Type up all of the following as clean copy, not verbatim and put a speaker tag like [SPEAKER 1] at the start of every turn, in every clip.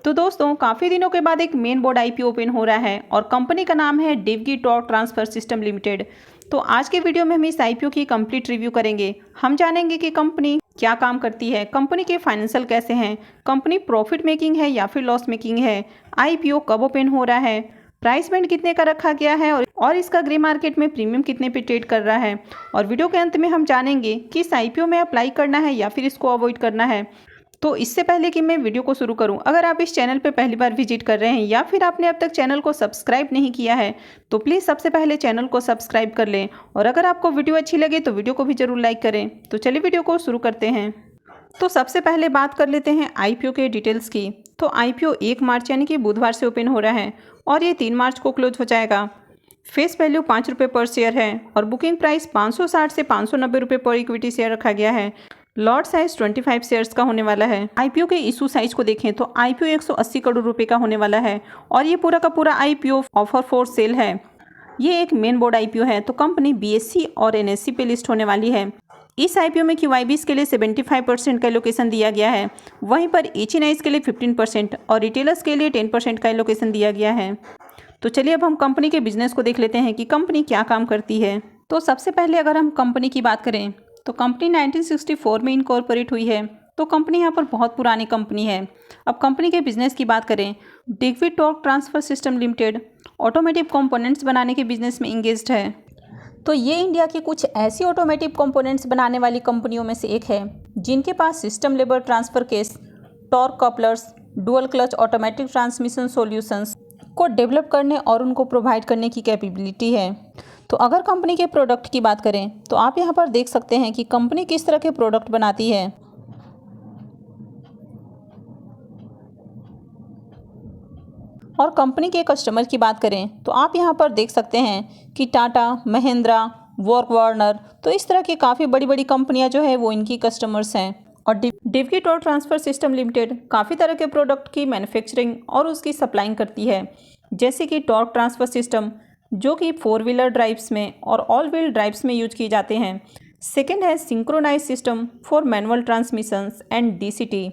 [SPEAKER 1] तो दोस्तों काफ़ी दिनों के बाद एक मेन बोर्ड आईपीओ ओपन हो रहा है और कंपनी का नाम है डिवगी टॉर्क ट्रांसफर सिस्टम लिमिटेड। तो आज के वीडियो में हम इस आईपीओ की कंप्लीट रिव्यू करेंगे। हम जानेंगे कि कंपनी क्या काम करती है, कंपनी के फाइनेंशियल कैसे हैं, कंपनी प्रॉफिट मेकिंग है या फिर लॉस मेकिंग है, आईपीओ कब ओपन हो रहा है, प्राइस बैंड कितने का रखा गया है और इसका ग्रे मार्केट में प्रीमियम कितने पे ट्रेड कर रहा है। और वीडियो के अंत में हम जानेंगे कि इस आईपीओ में अप्लाई करना है या फिर इसको अवॉइड करना है। तो इससे पहले कि मैं वीडियो को शुरू करूं, अगर आप इस चैनल पर पहली बार विजिट कर रहे हैं या फिर आपने अब तक चैनल को सब्सक्राइब नहीं किया है तो प्लीज़ सबसे पहले चैनल को सब्सक्राइब कर लें। और अगर आपको वीडियो अच्छी लगे तो वीडियो को भी जरूर लाइक करें। तो चलिए वीडियो को शुरू करते हैं। तो सबसे पहले बात कर लेते हैं आईपीओ के डिटेल्स की। तो आईपीओ 1 मार्च यानी कि बुधवार से ओपन हो रहा है और ये 3 मार्च को क्लोज हो जाएगा। फेस वैल्यू 5 रुपये पर शेयर है और बुकिंग प्राइस 560 से 590 रुपये पर इक्विटी शेयर रखा गया है। लॉट साइज 25 शेयर्स का होने वाला है। आईपीओ के इशू साइज को देखें तो आईपीओ 180 करोड़ रुपए का होने वाला है और ये पूरा का पूरा आईपीओ ऑफर फॉर सेल है। ये एक मेन बोर्ड आईपीओ है तो कंपनी बीएससी और एनएससी पे लिस्ट होने वाली है। इस आईपीओ में क्यूआईबीज के लिए 75% का एलोकेशन दिया गया है, वहीं पर एचएनआईज के लिए 15% और रिटेलर्स के लिए 10% का एलोकेशन दिया गया है। तो चलिए अब हम कंपनी के बिजनेस को देख लेते हैं कि कंपनी क्या काम करती है। तो सबसे पहले अगर हम कंपनी की बात करें तो कंपनी 1964 में इनकॉर्पोरेट हुई है। तो कंपनी यहाँ पर बहुत पुरानी कंपनी है। अब कंपनी के बिजनेस की बात करें, Divgi torque transfer system limited automotive components बनाने के बिजनेस में इंगेज्ड है। तो ये इंडिया की कुछ ऐसी ऑटोमेटिव कंपोनेंट्स बनाने वाली कंपनियों में से एक है जिनके पास system labour transfer case, torque couplers, dual clutch automatic transmission solutions को डेवलप करने और उनको प्रोवाइड करने की कैपेबिलिटी है। तो अगर कंपनी के प्रोडक्ट की बात करें तो आप यहाँ पर देख सकते हैं कि कंपनी किस तरह के प्रोडक्ट बनाती है। और कंपनी के कस्टमर की बात करें तो आप यहाँ पर देख सकते हैं कि टाटा, महिंद्रा, वॉर्क, तो इस तरह की काफ़ी बड़ी बड़ी कंपनियाँ जो है वो इनकी कस्टमर्स हैं। और डिवगी टॉर्क ट्रांसफर सिस्टम लिमिटेड काफ़ी तरह के प्रोडक्ट की मैन्युफैक्चरिंग और उसकी सप्लाइंग करती है, जैसे कि टॉर्क ट्रांसफर सिस्टम जो कि 4 व्हीलर ड्राइव्स में और ऑल व्हील ड्राइव्स में यूज किए जाते हैं। सेकेंड है synchronise system for manual transmissions and DCT.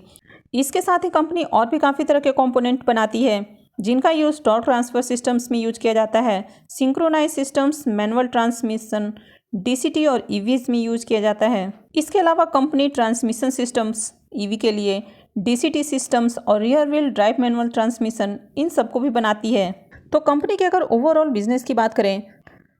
[SPEAKER 1] इसके साथ ही कंपनी और भी काफ़ी तरह के कंपोनेंट बनाती है जिनका यूज़ टॉर्क ट्रांसफर सिस्टम्स में यूज किया जाता है। Synchronise systems, manual transmission, DCT और ईवीज में यूज किया जाता है। इसके अलावा कंपनी ट्रांसमिशन सिस्टम्स ईवी के लिए, डीसीटी सिस्टम्स और rear wheel drive manual transmission इन सबको भी बनाती है। तो कंपनी के अगर ओवरऑल बिजनेस की बात करें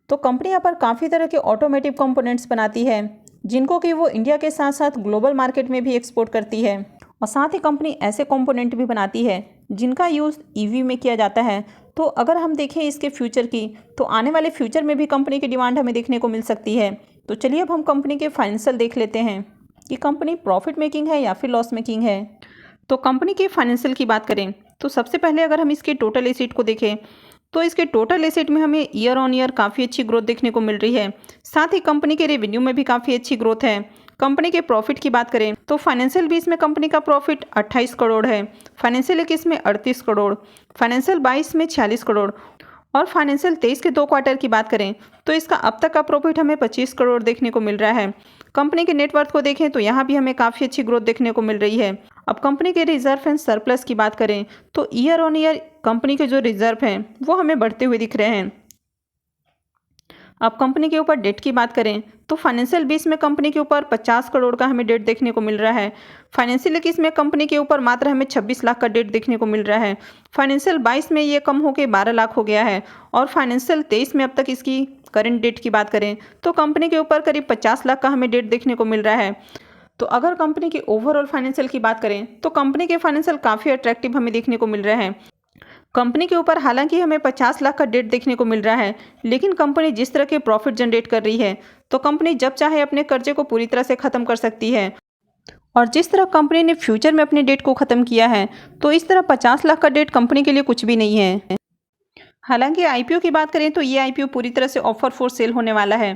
[SPEAKER 1] तो कंपनी यहाँ पर काफ़ी तरह के ऑटोमेटिव कंपोनेंट्स बनाती है जिनको कि वो इंडिया के साथ साथ ग्लोबल मार्केट में भी एक्सपोर्ट करती है। और साथ ही कंपनी ऐसे कंपोनेंट भी बनाती है जिनका यूज़ ईवी में किया जाता है। तो अगर हम देखें इसके फ्यूचर की तो आने वाले फ्यूचर में भी कंपनी की डिमांड हमें देखने को मिल सकती है। तो चलिए अब हम कंपनी के फाइनेंशियल देख लेते हैं कि कंपनी प्रॉफिट मेकिंग है या फिर लॉस मेकिंग है। तो कंपनी के फाइनेंशियल की बात करें तो सबसे पहले अगर हम इसके टोटल एसेट को देखें तो इसके टोटल एसेट में हमें ईयर ऑन ईयर काफ़ी अच्छी ग्रोथ देखने को मिल रही है। साथ ही कंपनी के रेवेन्यू में भी काफ़ी अच्छी ग्रोथ है। कंपनी के प्रॉफिट की बात करें तो फाइनेंशियल 20 में कंपनी का प्रॉफिट 28 करोड़ है, फाइनेंशियल 21 में 38 करोड़, फाइनेंशियल 22 में 46 करोड़ और फाइनेंशियल 23 के 2 क्वार्टर की बात करें तो इसका अब तक का प्रॉफिट हमें 25 करोड़ देखने को मिल रहा है। कंपनी के नेटवर्थ को देखें तो यहाँ भी हमें काफ़ी अच्छी ग्रोथ देखने को मिल रही है। अब कंपनी के रिजर्व एंड सरप्लस की बात करें तो ईयर ऑन ईयर कंपनी के जो रिजर्व हैं वो हमें बढ़ते हुए दिख रहे हैं। अब कंपनी के ऊपर डेट की बात करें तो फाइनेंशियल 20 में कंपनी के ऊपर 50 करोड़ का हमें डेट देखने को मिल रहा है, फाइनेंशियल 21 में कंपनी के ऊपर मात्र हमें 26 लाख का डेट देखने को मिल रहा है, फाइनेंशियल 22 में ये कम होकर 12 लाख हो गया है और फाइनेंशियल 23 में अब तक इसकी करंट डेट की बात करें तो कंपनी के ऊपर करीब 50 लाख का हमें डेट देखने को मिल रहा है। तो अगर कंपनी की ओवरऑल फाइनेंशियल की बात करें तो कंपनी के फाइनेंशियल काफ़ी अट्रैक्टिव हमें देखने को मिल रहे हैं। कंपनी के ऊपर हालांकि हमें 50 लाख का डेट देखने को मिल रहा है, लेकिन कंपनी जिस तरह के प्रॉफिट जनरेट कर रही है तो कंपनी जब चाहे अपने कर्जे को पूरी तरह से ख़त्म कर सकती है। और जिस तरह कंपनी ने फ्यूचर में अपने डेट को ख़त्म किया है तो इस तरह 50 लाख का डेट कंपनी के लिए कुछ भी नहीं है। हालांकि आईपीओ की बात करें तो ये आईपीओ पूरी तरह से ऑफर फॉर सेल होने वाला है।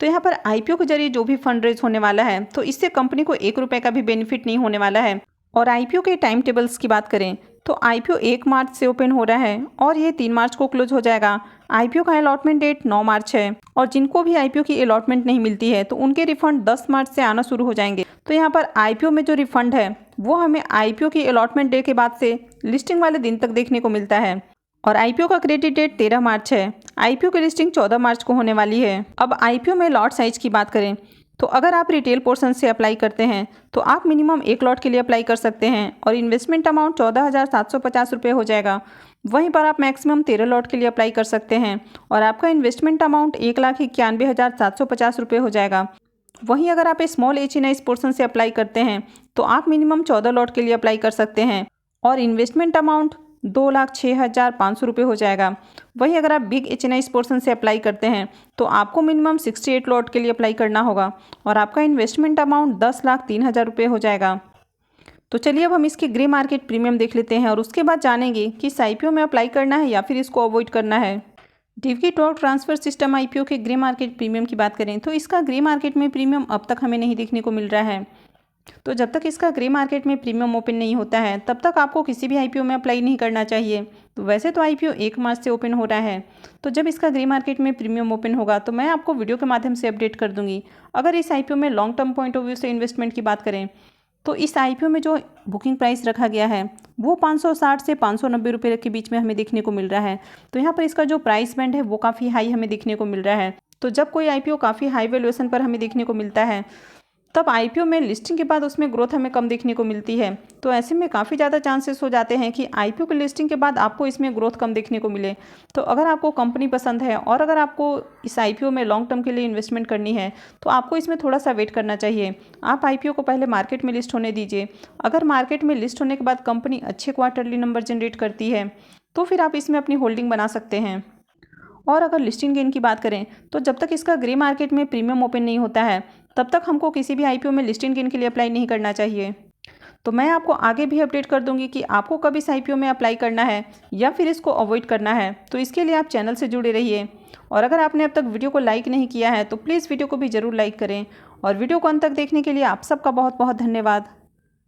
[SPEAKER 1] तो यहाँ पर आईपीओ के जरिए जो भी फंड रेज होने वाला है तो इससे कंपनी को 1 रुपये का भी बेनिफिट नहीं होने वाला है। और आईपीओ के टाइम टेबल्स की बात करें तो आईपीओ 1 मार्च से ओपन हो रहा है और ये 3 मार्च को क्लोज हो जाएगा। आईपीओ का अलॉटमेंट डेट 9 मार्च है और जिनको भी आईपीओ की अलॉटमेंट नहीं मिलती है तो उनके रिफंड 10 मार्च से आना शुरू हो जाएंगे। तो यहाँ पर आईपीओ में जो रिफंड है वो हमें आईपीओ की अलॉटमेंट डे के बाद से लिस्टिंग वाले दिन तक देखने को मिलता है और आईपीओ का क्रेडिट डेट 13 मार्च है। आईपीओ की लिस्टिंग 14 मार्च को होने वाली है। अब आईपीओ में लॉट साइज की बात करें तो अगर आप रिटेल पोर्शन से अप्लाई करते हैं तो आप मिनिमम 1 लॉट के लिए अप्लाई कर सकते हैं और इन्वेस्टमेंट अमाउंट 14,750 रुपये हो जाएगा। वहीं पर आप मैक्सिमम 13 लॉट के लिए अप्लाई कर सकते हैं और आपका इन्वेस्टमेंट अमाउंट 1,91,750 रुपये हो जाएगा। वहीं अगर आप स्मॉल एच.एन.आई पोर्शन से अप्लाई करते हैं तो आप मिनिमम 14 लॉट के लिए अप्लाई कर सकते हैं और इन्वेस्टमेंट अमाउंट 2,06,500 रुपये हो जाएगा। वहीं अगर आप बिग एच.एन.आई पोर्शन से अप्लाई करते हैं तो आपको मिनिमम 68 लॉट के लिए अप्लाई करना होगा और आपका इन्वेस्टमेंट अमाउंट 10,03,000 रुपये हो जाएगा। तो चलिए अब हम इसके ग्रे मार्केट प्रीमियम देख लेते हैं और उसके बाद जानेंगे कि इस आईपीओ में अप्लाई करना है या फिर इसको अवॉइड करना है। डिवगी टॉर्क ट्रांसफर सिस्टम आईपीओ के ग्रे मार्केट प्रीमियम की बात करें तो इसका ग्रे मार्केट में प्रीमियम अब तक हमें नहीं देखने को मिल रहा है। तो जब तक इसका ग्रे मार्केट में प्रीमियम ओपन नहीं होता है तब तक आपको किसी भी आईपीओ में अप्लाई नहीं करना चाहिए। तो वैसे तो आईपीओ 1 मार्च से ओपन हो रहा है, तो जब इसका ग्रे मार्केट में प्रीमियम ओपन होगा तो मैं आपको वीडियो के माध्यम से अपडेट कर दूंगी। अगर इस आईपीओ में long term point of view से इन्वेस्टमेंट की बात करें तो इस आईपीओ में जो बुकिंग प्राइस रखा गया है वो 560 से 590 रुपये के बीच में हमें देखने को मिल रहा है। तो यहाँ पर इसका जो प्राइस बैंड है वो काफ़ी हाई हमें देखने को मिल रहा है। तो जब कोई आईपीओ काफ़ी हाई वैल्यूएशन पर हमें देखने को मिलता है तब आईपीओ में लिस्टिंग के बाद उसमें ग्रोथ हमें कम देखने को मिलती है। तो ऐसे में काफ़ी ज़्यादा चांसेस हो जाते हैं कि आईपीओ की लिस्टिंग के बाद आपको इसमें ग्रोथ कम देखने को मिले। तो अगर आपको कंपनी पसंद है और अगर आपको इस आईपीओ में लॉन्ग टर्म के लिए इन्वेस्टमेंट करनी है तो आपको इसमें थोड़ा सा वेट करना चाहिए। आप आईपीओ को पहले मार्केट में लिस्ट होने दीजिए। अगर मार्केट में लिस्ट होने के बाद कंपनी अच्छे क्वार्टरली नंबर जनरेट करती है तो फिर आप इसमें अपनी होल्डिंग बना सकते हैं। और अगर लिस्टिंग गेन की बात करें तो जब तक इसका ग्रे मार्केट में प्रीमियम ओपन नहीं होता है तब तक हमको किसी भी आईपीओ में लिस्टिंग गेन के लिए अप्लाई नहीं करना चाहिए। तो मैं आपको आगे भी अपडेट कर दूंगी कि आपको कब इस आईपीओ में अप्लाई करना है या फिर इसको अवॉइड करना है। तो इसके लिए आप चैनल से जुड़े रहिए और अगर आपने अब तक वीडियो को लाइक नहीं किया है तो प्लीज़ वीडियो को भी ज़रूर लाइक करें और वीडियो को अंत तक देखने के लिए आप सबका बहुत बहुत धन्यवाद।